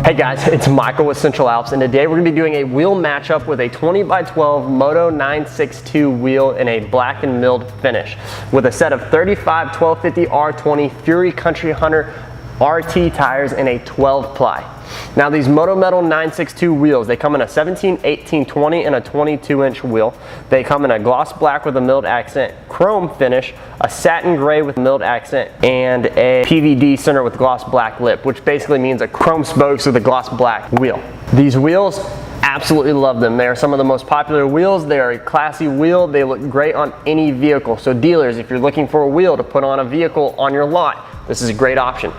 Hey guys, it's Michael with Central Alps, and today we're going to be doing a wheel matchup with a 20x12 Moto 962 wheel in a black and milled finish with a set of 35 1250 R20 Fury Country Hunter RT tires and a 12 ply. Now these Moto Metal 962 wheels, they come in a 17, 18, 20 and a 22-inch wheel. They come in a gloss black with a milled accent chrome finish, a satin gray with milled accent, and a PVD center with gloss black lip, which basically means a chrome spokes with a gloss black wheel. These wheels, absolutely love them. They are some of the most popular wheels. They are a classy wheel. They look great on any vehicle. So dealers, if you're looking for a wheel to put on a vehicle on your lot, this is a great option.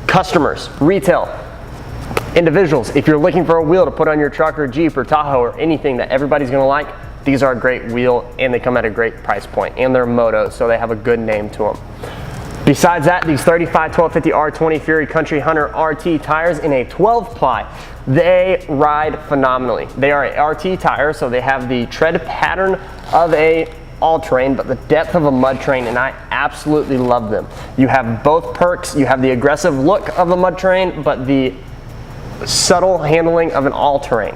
Customers, retail, individuals, if you're looking for a wheel to put on your truck or Jeep or Tahoe or anything that everybody's gonna like, these are a great wheel and they come at a great price point, and they're Moto, so they have a good name to them. Besides that, these 35 1250 R20 Fury Country Hunter RT tires in a 12 ply, they ride phenomenally. They are a RT tire, so they have the tread pattern of a all-terrain, but the depth of a mud terrain, and I absolutely love them. You have both perks. You have the aggressive look of a mud terrain, but the subtle handling of an all-terrain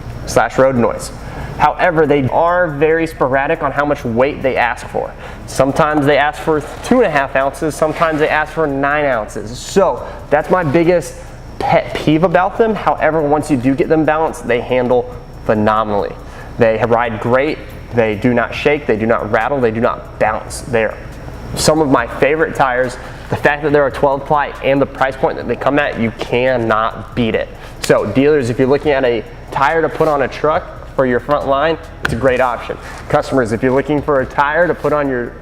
/ road noise. However, they are very sporadic on how much weight they ask for. Sometimes they ask for 2.5 ounces, sometimes they ask for 9 ounces. So that's my biggest pet peeve about them. However, once you do get them balanced, they handle phenomenally. They ride great. They do not shake, they do not rattle, they do not bounce. They're some of my favorite tires. The fact that they're a 12 ply and the price point that they come at, you cannot beat it. So dealers, if you're looking at a tire to put on a truck for your front line, it's a great option. Customers, if you're looking for a tire to put on your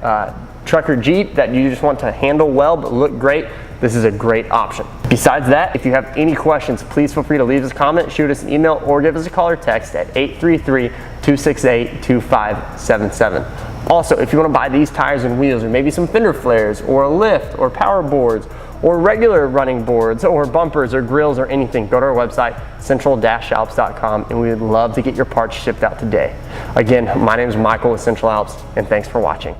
truck or Jeep that you just want to handle well but look great, this is a great option. Besides that, if you have any questions, please feel free to leave us a comment, shoot us an email, or give us a call or text at 833-268-2577. Also, if you want to buy these tires and wheels, or maybe some fender flares, or a lift, or power boards, or regular running boards, or bumpers, or grills, or anything, go to our website, central-alps.com, and we would love to get your parts shipped out today. Again, my name is Michael with Central Alps, and thanks for watching.